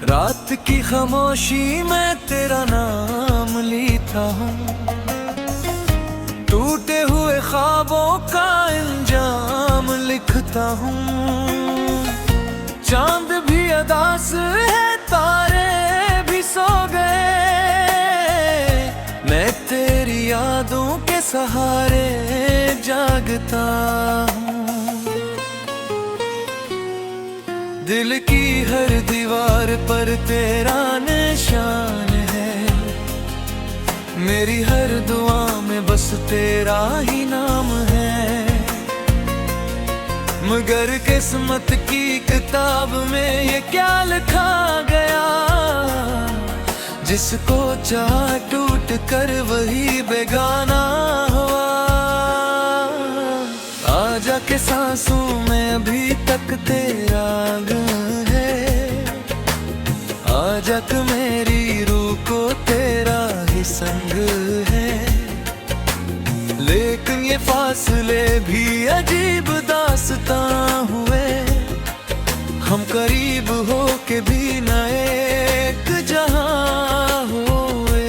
रात की खामोशी में तेरा नाम लेता हूँ, टूटे हुए ख्वाबों का इंजाम लिखता हूँ। चांद भी उदास है, तारे भी सो गए, मैं तेरी यादों के सहारे जागता हूँ। दिल की हर दीवार पर तेरा निशान है, मेरी हर दुआ में बस तेरा ही नाम है। मगर किस्मत की किताब में ये क्या लिखा गया, जिसको चाह टूट कर वही बेगाना हुआ। आजा के सांसों में अभी तक तेरा गम है, आजा के मेरी रूह को तेरा ही संग है। लेकिन ये फासले भी अजीब दास्तां हुए, हम करीब हो के भी न एक जहां हुए।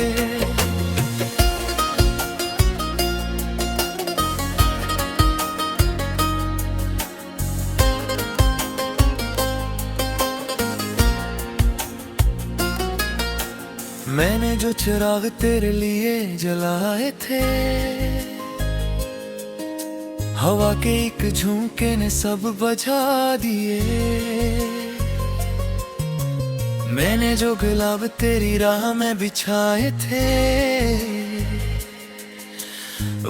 मैंने जो चिराग तेरे लिए जलाए थे, हवा के एक झोंके ने सब बुझा दिए। मैंने जो गुलाब तेरी राह में बिछाए थे,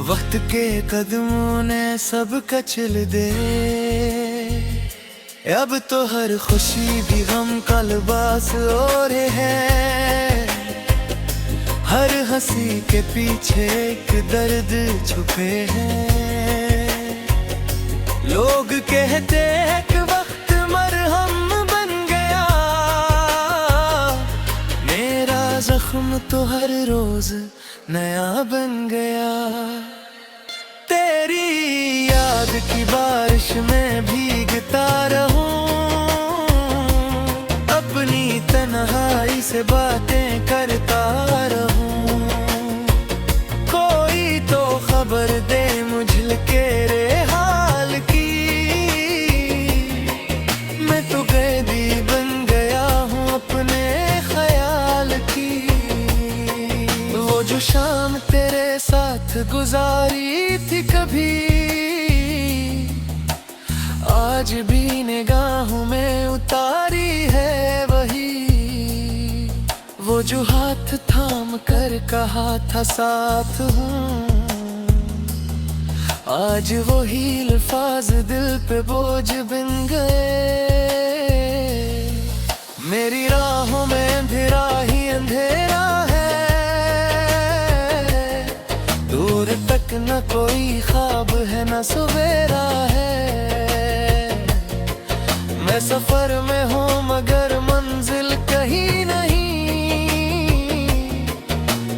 वक्त के कदमों ने सब कचल दे। अब तो हर खुशी भी गम का लिबास ओढ़ है, हर हंसी के पीछे एक दर्द छुपे हैं। लोग कहते हैं कि वक्त मरहम बन गया, मेरा जख्म तो हर रोज नया बन गया। तेरी याद की बारिश में भीगता रहूं, अपनी तन्हाई से बातें करता रहूं। कोई तो खबर दे मुझे तेरे हाल की, मैं तो कैदी बन गया हूँ अपने ख्याल की। वो जो शाम तेरे साथ गुजारी थी कभी, आज भी निगाहों में उतारी है वही। वो जो हाथ थाम कर कहा था साथ हूँ, आज वही अल्फाज दिल पे बोझ बन गए। मेरी राहों में अंधेरा ही अंधेरा है, दूर तक न कोई ख्वाब है न सवेरा है। मैं सफर में हूँ मगर मंजिल कहीं नहीं,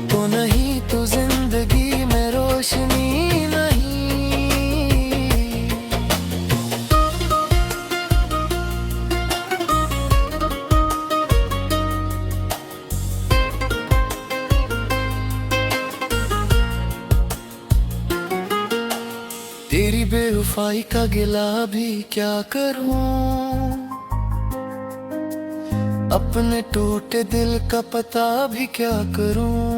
तो नहीं तो जिंदगी में रोशनी नहीं। तेरी बेवफाई का गिला भी क्या करूं, अपने टूटे दिल का पता भी क्या करूं।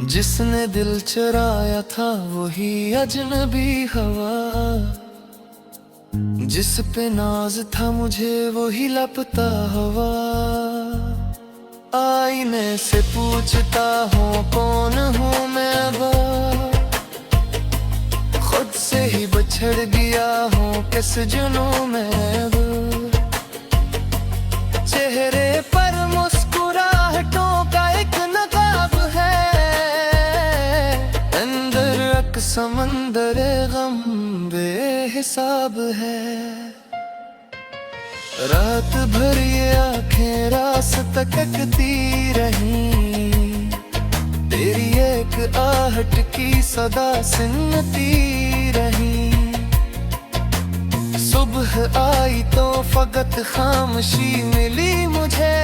जिसने दिल चुराया था वही अजनबी हवा, जिस पे नाज था मुझे वही लपता हवा। आईने से पूछता हूँ कौन हूँ मैं अब, खुद से ही बिछड़ गया हूँ किस जुनून में अब। चेहरे पर मुस्कुराहटों का एक नकाब है, अंदर एक समंदर गम बेहिसाब है। रात भर ये आँखें रास्ता तकती रहीं, तेरी एक आहट की सदा सुनती रही। सुबह आई तो वक्त खामोशी मिली मुझे,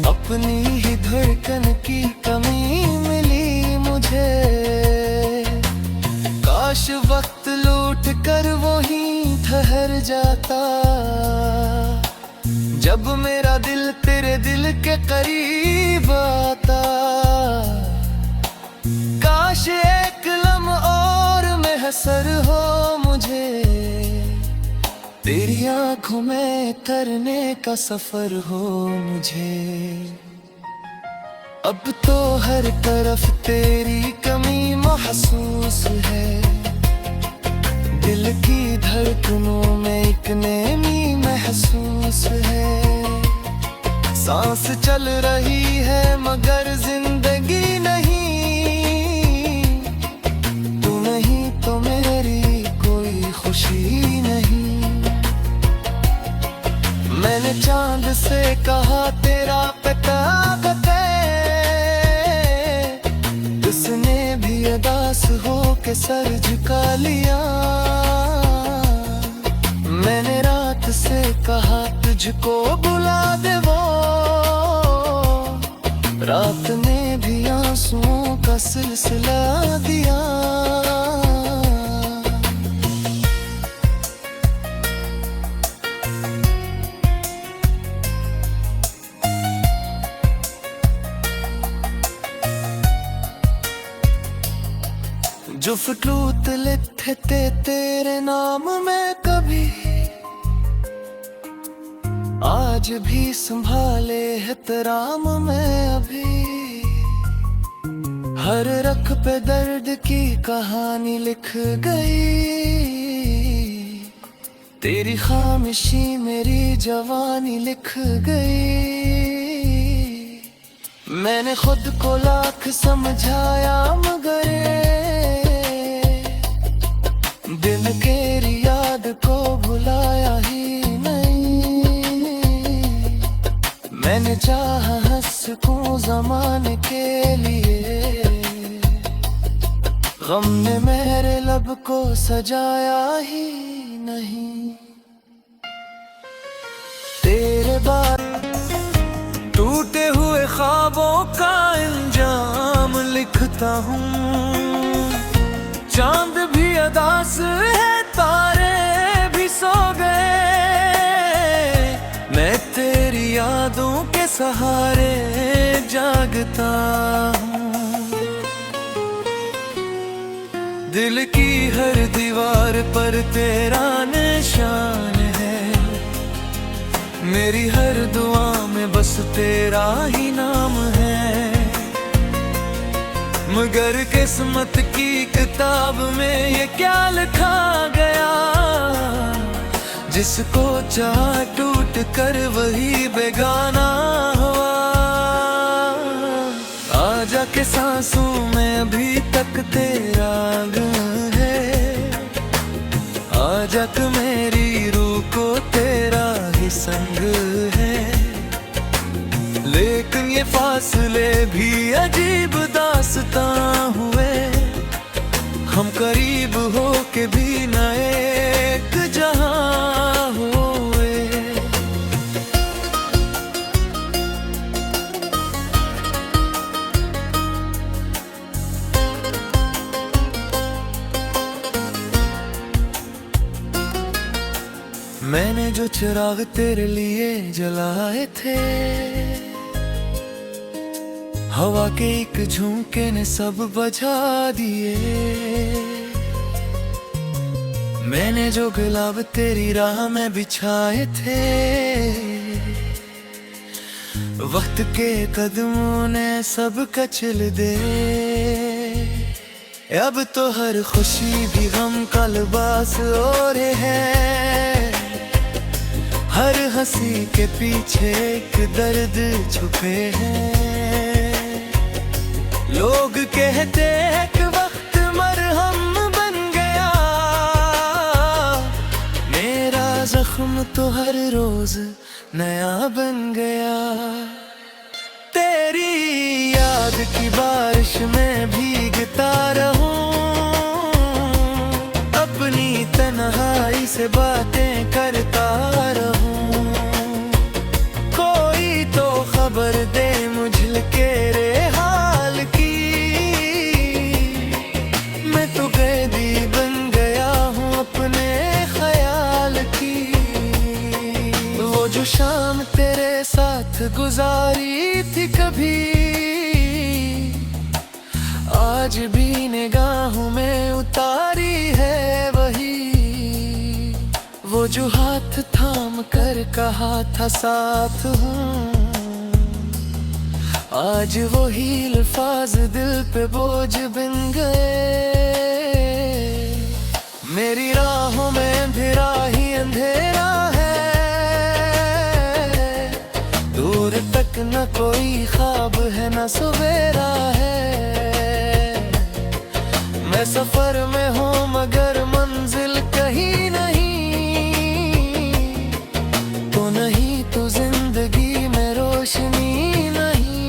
अपनी ही धड़कन की कमी मिली मुझे। काश वक्त लूट कर वो ही ठहर जाता, जब मेरा दिल तेरे दिल के करीब आता। काश एक लम्हा और महसर हो मुझे, तेरी आंखों में तरने का सफर हो मुझे। अब तो हर तरफ तेरी कमी महसूस है, दिल की धड़कनों में एक नमी महसूस है। सांस चल रही है मगर जिंदगी नहीं, तू नहीं तो मेरी कोई खुशी नहीं। मैंने चांद से कहा तेरा पता बता, उसने भी अदास हो के सर झुका लिया। मैंने रात से कहा तुझको बुला दे वो, रात ने भी आंसुओं का सिलसिला दिया। जो फुटलूत लिखे थे तेरे नाम में कभी, आज भी संभाले है तराम में अभी। हर रख पे दर्द की कहानी लिख गई, तेरी खामोशी मेरी जवानी लिख गई। मैंने खुद को लाख समझाया मगर दिल केरी याद को भुलाया ही नहीं। मैंने चाहा हंस सकूं ज़माने के लिए, गम ने मेरे लब को सजाया ही नहीं। तेरे बाद टूटे हुए ख्वाबों का इल्जाम लिखता हूँ, चांद भी अदास है तारे भी सो गए, मैं तेरी यादों के सहारे जागता हूँ। दिल की हर दीवार पर तेरा निशान है, मेरी हर दुआ में बस तेरा ही नाम है। मगर किस्मत की किताब में ये क्या लिखा गया, जिसको चाह टूट कर वही बेगाना हुआ। आजा के सांसों में अभी तक तेरा गम है, आजा के मेरी रूह को तेरा ही संग है। लेकिन ये फासले भी अजीब दास्तां हुए, हम करीब हो के भी न एक जहां हुए। मैंने जो चिराग तेरे लिए जलाए थे, हवा के एक झोंके ने सब बुझा दिए। मैंने जो गुलाब तेरी राह में बिछाए थे, वक्त के कदमों ने सब कचल दे। अब तो हर खुशी भी गम का लिबास ओढ़े है, हर हंसी के पीछे एक दर्द छुपे हैं। लोग कहते हैं कि वक्त मरहम बन गया, मेरा जख्म तो हर रोज नया बन गया। तेरी याद की बारिश में भीगता रहूं, अपनी तन्हाई से बातें करता जो शाम तेरे साथ गुजारी थी कभी, आज भी निगाहों में उतारी है वही। वो जो हाथ थाम कर कहा था साथ हूँ, आज वो ही अल्फाज दिल पे बोझ बिन गए। मेरी राहों में अंधेरा ही अंधेरा है, दूर तक न कोई ख्वाब है न सवेरा है। मैं सफर में हूँ मगर मंजिल कहीं नहीं, तो नहीं तो जिंदगी में रोशनी नहीं।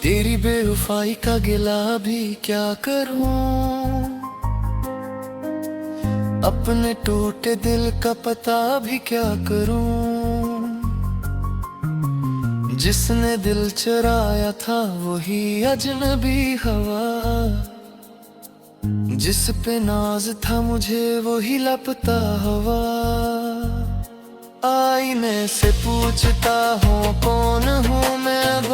तेरी बेवफाई का गिला भी क्या करूं, अपने टूटे दिल का पता भी क्या करूं। जिसने दिल चुराया था वही अजनबी हवा, जिस पे नाज था मुझे वही लपता हवा। आईने से पूछता हूँ कौन हूँ मैं अब,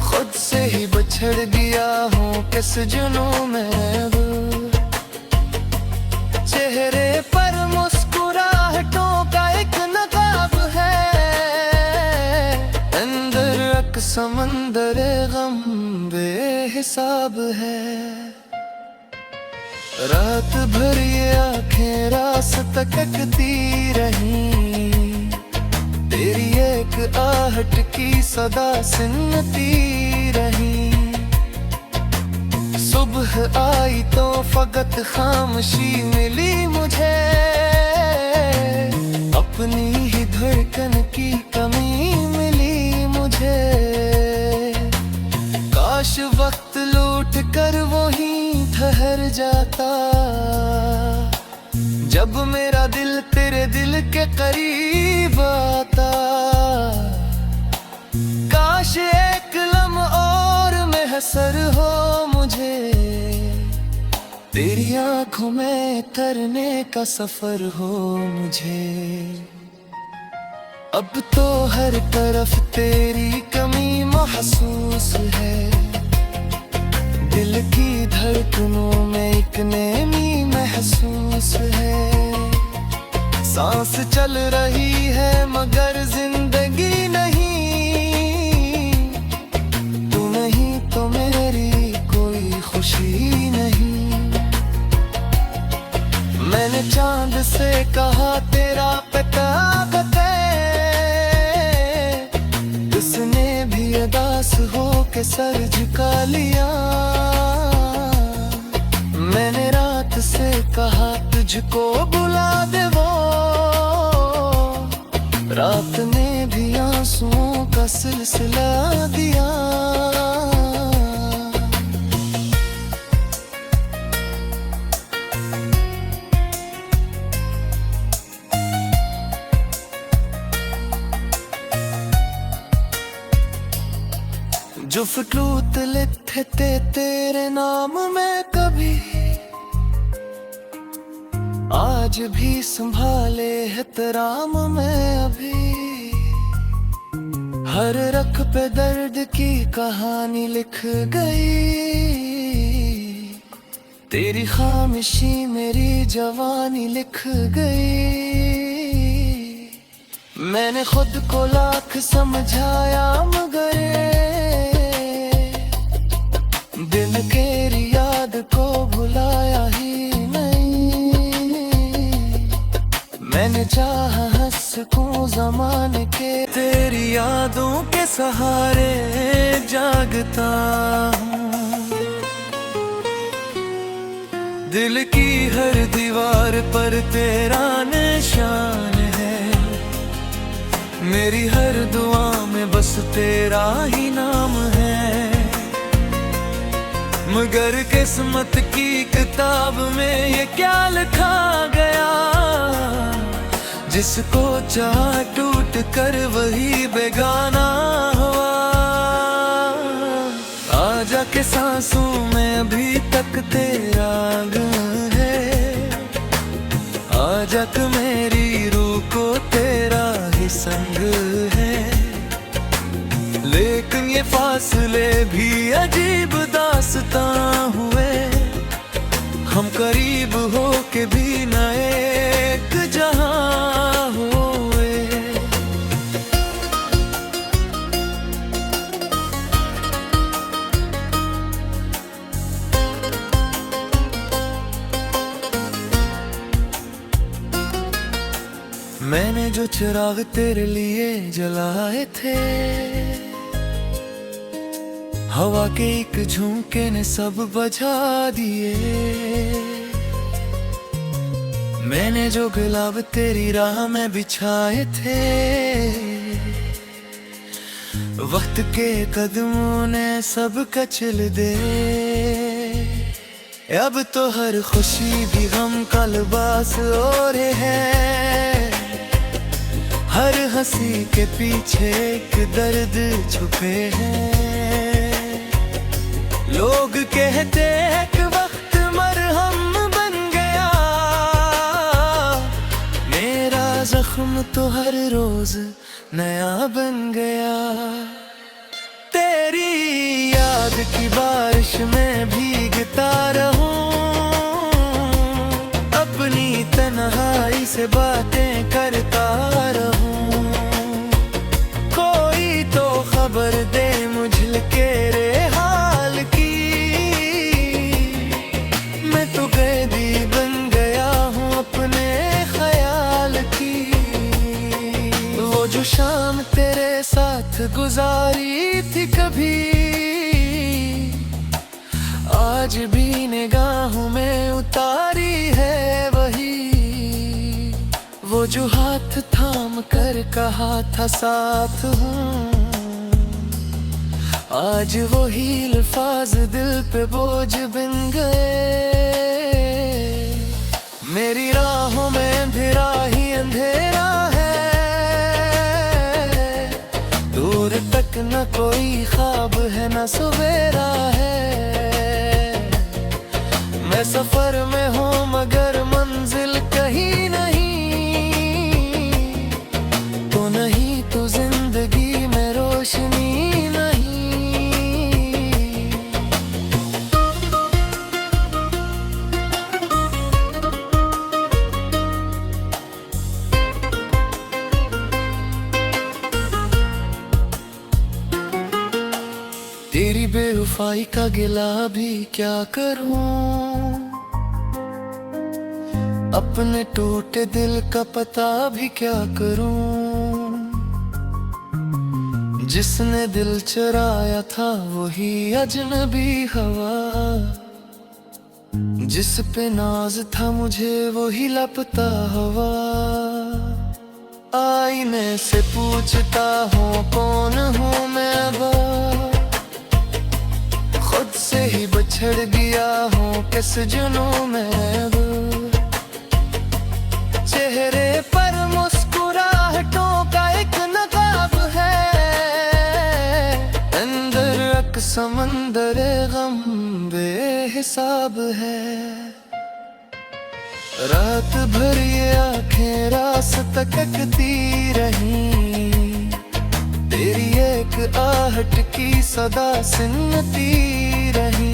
खुद से ही बिछड़ गया हूँ किस जुनून में अब। चेहरे पर मुस्कुराहटों का एक नकाब है, अंदर एक समंदर गम बेहिसाब है। रात भर ये आँखें रास्ता तकती रहीं, तेरी एक आहट की सदा सुनती रही। सुबह आई तो फकत खामोशी मिली मुझे, अपनी ही धड़कन की कमी मिली मुझे। काश वक्त लूट कर वो ही ठहर जाता, जब मेरा दिल तेरे दिल के करीब आता। काश एक लम्हा और महसर हो मुझे, तेरी आंखों में करने का सफर हो मुझे। अब तो हर तरफ तेरी कमी महसूस है, दिल की धड़कनों में एक नमी महसूस है। सांस चल रही है मगर जिंदगी नहीं, तू नहीं तो मेरी कोई खुशी नहीं। मैंने चांद से कहा तेरा पता बता, उसने भी अदास हो के सर झुका लिया। मैंने रात से कहा तुझको बुला दे वो, रात ने भी आंसुओं का सिलसिला दिया। जो फुटलूत लिखे थे तेरे नाम में कभी, आज भी संभाले है तराम में अभी। हर रख पे दर्द की कहानी लिख गई, तेरी खामोशी मेरी जवानी लिख गई। मैंने खुद को लाख समझाया मगर दिल केरी याद को भुलाया ही नहीं। मैंने चाहा हंस सकूं ज़माने के, तेरी यादों के सहारे जागता हूँ। दिल की हर दीवार पर तेरा निशान है, मेरी हर दुआ में बस तेरा ही नाम है। मगर किस्मत की किताब में ये क्या लिखा गया, जिसको चाह टूट कर वही बेगाना हुआ। आजा के सांसों में अभी तक तेरा गम है, आजा के मेरी रूह को तेरा ही संग है। लेकिन ये फासले भी अजीब दास्तां हुए, हम करीब हो के भी न एक जहां हुए। मैंने जो चिराग तेरे लिए जलाए थे, हवा के एक झोंके ने सब बुझा दिए। मैंने जो गुलाब तेरी राह में बिछाए थे, वक्त के कदमों ने सब कचल दे। अब तो हर खुशी भी गम का लिबास ओढ़े है, हर हंसी के पीछे एक दर्द छुपे हैं। लोग कहते हैं कि वक्त मरहम बन गया, मेरा जख्म तो हर रोज नया बन गया। तेरी याद की बारिश में भीगता रहूं, अपनी तन्हाई से बातें करता रहूं। कोई तो खबर दे मुझे तेरे हाल की, मैं तो कैदी बन गया हूँ अपने ख्याल की। वो जो शाम तेरे साथ गुजारी थी कभी, आज भी निगाहों में उतारी है वही। वो जो हाथ थाम कर कहा था साथ हूँ, आज वही अल्फाज दिल पे बोझ बन गए। मेरी राहों में अंधेरा ही अंधेरा है, दूर तक न कोई ख्वाब है न सवेरा है। मैं सफर में हूँ मगर मंजिल कहीं नहीं, तो नहीं तो जिंदगी में रोशनी नहीं। तेरी बेवफाई का गिला भी क्या करूं, अपने टूटे दिल का पता भी क्या करूं। जिसने दिल चुराया था वही अजनबी हवा, जिस पे नाज था मुझे वही लपता हवा। आईने से पूछता हूँ कौन हूँ मैं अब, खुद से ही बिछड़ गया हूँ किस जुनून में अब। चेहरे पर मुस्कुराहटों का एक नकाब है, अंदर एक समंदर गम बेहिसाब है। रात भर ये आंखें रास्ता तकती रही, तेरी एक आहट की सदा सुनती रही।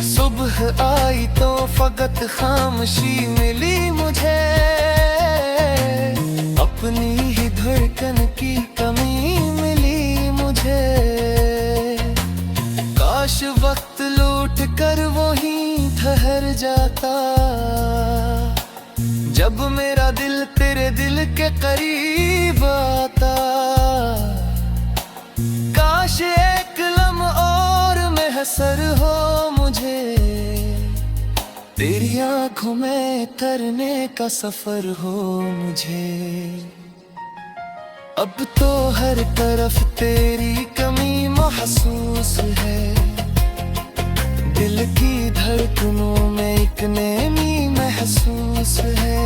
सुबह आई तो फकत खामोशी मिली मुझे, अपनी ही धड़कन की कमी मिली मुझे। काश वक्त लूट कर वो ही ठहर जाता, जब मेरा दिल तेरे दिल के करीब आता। काश एक लम्हा और महसर हो मुझे, तेरी आंखों में तरने का सफर हो मुझे। अब तो हर तरफ तेरी कमी महसूस है, दिल की धड़कनों में एक नमी महसूस है।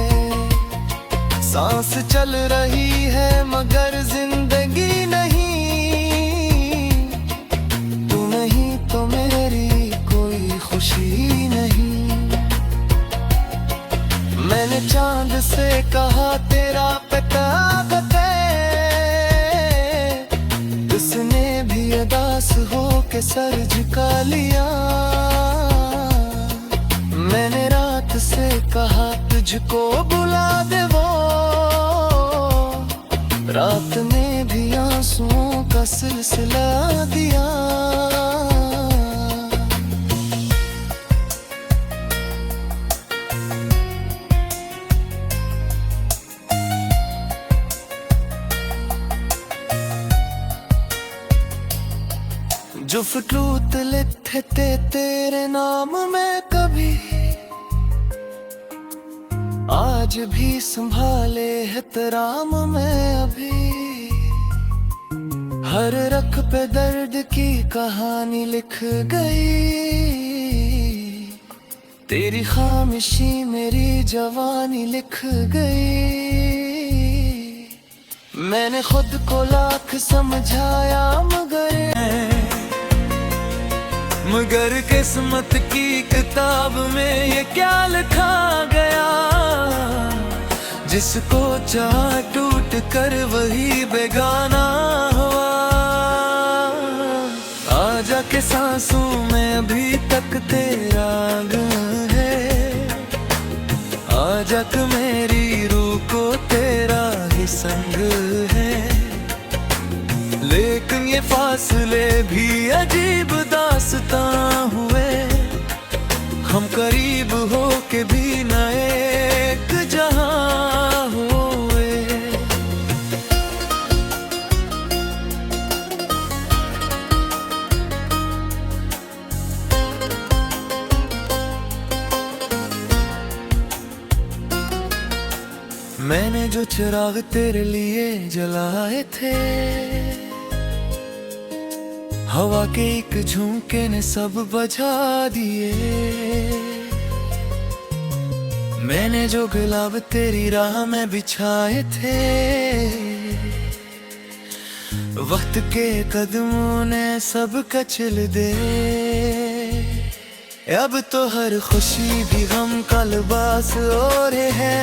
सांस चल रही है मगर जिंदगी नहीं, तू नहीं तो मेरी कोई खुशी नहीं। मैंने चांद से कहा तेरा पता बता, उसने भी अदास हो के सर झुका लिया। मैंने रात से कहा तुझको बुला दे वो, रात में भी आंसुओं का सिलसिला दिया। जो फटूत लिखे थे तेरे नाम में कभी, आज भी संभाले है तराम में अभी। हर रख पे दर्द की कहानी लिख गई, तेरी खामोशी मेरी जवानी लिख गई। मैंने खुद को लाख समझाया मगर किस्मत की किताब में ये क्या लिखा गया। जिसको चाह टूट कर वही बेगाना हुआ। आजा के सांसों में अभी तक तेरा गम है, आजा के मेरी रूह को तेरा ही संग है। लेकिन ये फासले भी अजीब दास्तां हुए, हम करीब हो के भी न एक जहां हुए। मैंने जो चिराग तेरे लिए जलाए थे, हवा के एक झोंके ने सब बुझा दिए। मैंने जो गुलाब तेरी राह में बिछाए थे, वक्त के कदमों ने सब कचल दे। अब तो हर खुशी भी गम का लिबास ओढ़े है,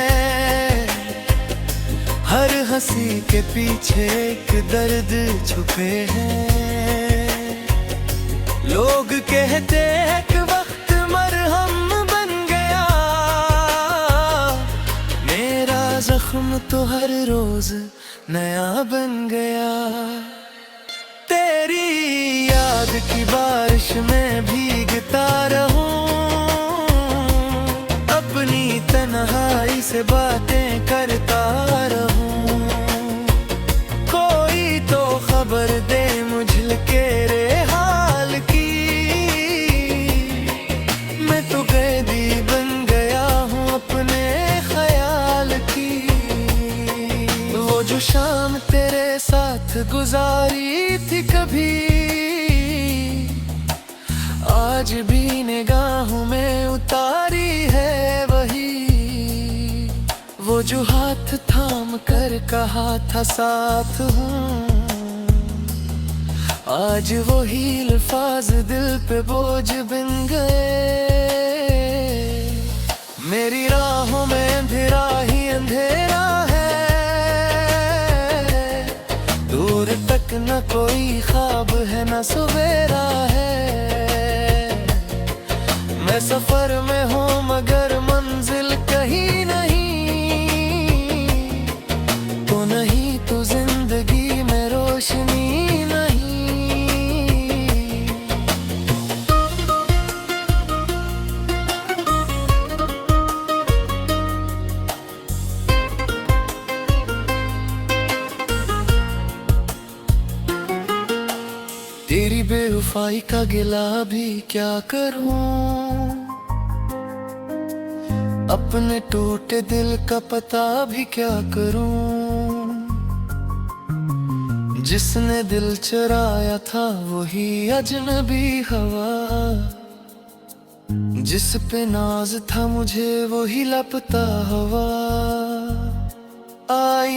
हर हंसी के पीछे एक दर्द छुपे हैं। लोग कहते हैं कि वक्त मरहम बन गया, मेरा जख्म तो हर रोज नया बन गया। तेरी याद की बारिश में भीगता रहूं, अपनी तन्हाई से बातें करता रहूं। कोई तो खबर दे मुझे तेरे हाल की, मैं तो कैदी बन गया हूँ अपने ख्याल की। वो जो शाम तेरे साथ गुजारी थी कभी, आज भी निगाहों में उतारी है वही। वो जो हाथ थाम कर कहा था साथ हूँ, आज वही अल्फाज दिल पे बोझ बन गए। मेरी राहों में अंधेरा ही अंधेरा है, दूर तक न कोई ख्वाब है न सवेरा है। मैं सफर में हूँ मगर मंजिल कहीं नहीं, तो नहीं तो जिंदगी में रोशनी नहीं। तेरी बेवफाई का गिला भी क्या करूं, अपने टूटे दिल का पता भी क्या करूं। जिसने दिल चुराया था वही अजनबी हवा, जिस पे नाज था मुझे वही लपता हवा।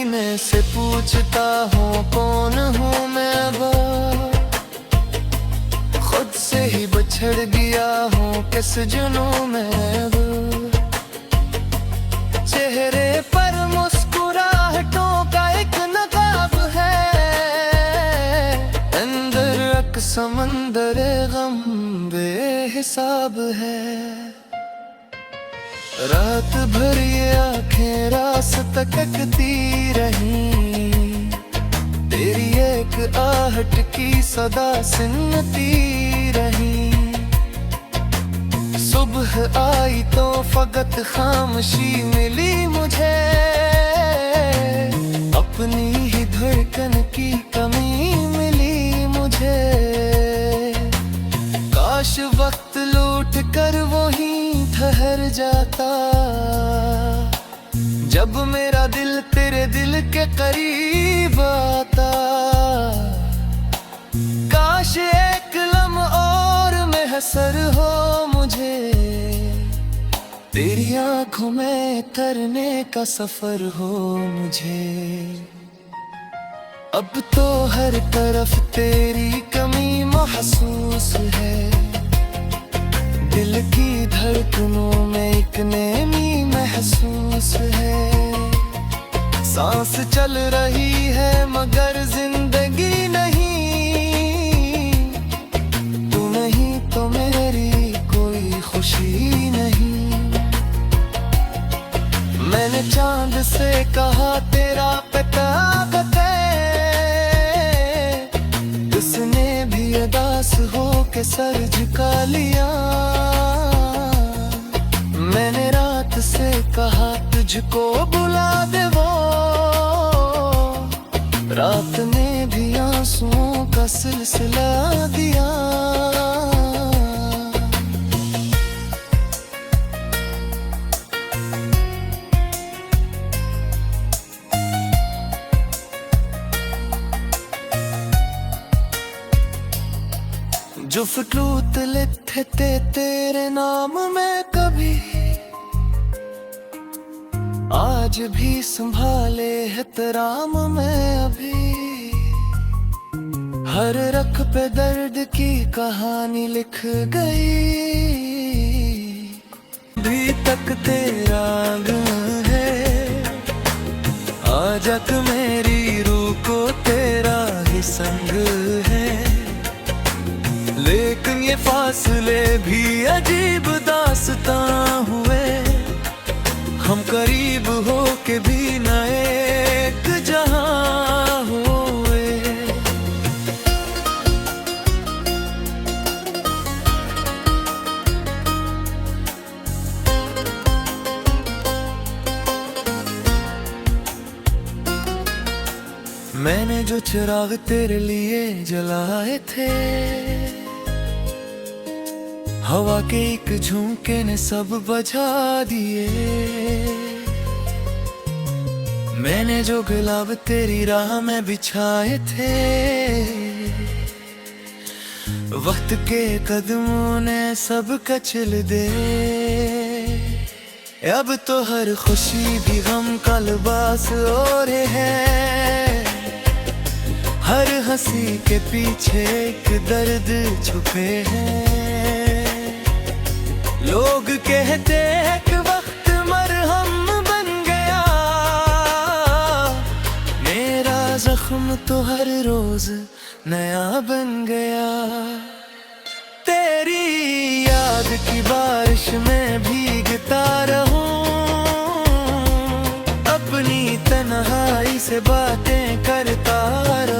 सीने से पूछता हूँ कौन हूँ मैं अब, खुद से ही बिछड़ गया हूँ किस जुनून में अब। चेहरे पर मुस्कुराहटों का एक नकाब है, अंदर एक समंदर गम बेहिसाब है। रात भर ये आंखें रास्ता तकती रही, तेरी एक आहट की सदा सुनती रही। सुबह आई तो फकत खामोशी मिली मुझे, अपनी ही धड़कन की कमी मिली मुझे। काश वक्त लौट कर वो ही ठहर जाता, जब मेरा दिल तेरे दिल के करीब आता। काश एक लम्हा और महसर हो मुझे, तेरी आंखों में तरने का सफर हो मुझे। अब तो हर तरफ तेरी कमी महसूस है, दिल की धड़कनों में एक नमी महसूस है। सांस चल रही है मगर जिंदगी नहीं, तू नहीं तो मेरी कोई खुशी नहीं। मैंने चांद से कहा तेरा पता बता, उसने भी अदास हो के सर झुका लिया। मैंने रात से कहा तुझको बुला दे वो, रात ने भी आंसुओं का सिलसिला दिया। जो फुटलूत लिखे थे तेरे नाम में कभी, आज भी संभाले है तराम में अभी। हर रख पे दर्द की कहानी लिख गई, अभी तक तेरा गम है। आजा मेरी रूह को तेरा ही संग है, लेकिन ये फासले भी अजीब दास्तां हुए। हम करीब हो के भी न एक जहां हुए। मैंने जो चिराग तेरे लिए जलाए थे, हवा के एक झोंके ने सब बुझा दिए। मैंने जो गुलाब तेरी राह में बिछाए थे, वक्त के कदमों ने सब कचल दे। अब तो हर खुशी भी गम का लिबास ओढ़ है, हर हंसी के पीछे एक दर्द छुपे हैं। लोग कहते हैं कि वक्त मरहम बन गया, मेरा जख्म तो हर रोज नया बन गया। तेरी याद की बारिश में भीगता रहूं, अपनी तन्हाई से बातें करता रहूं।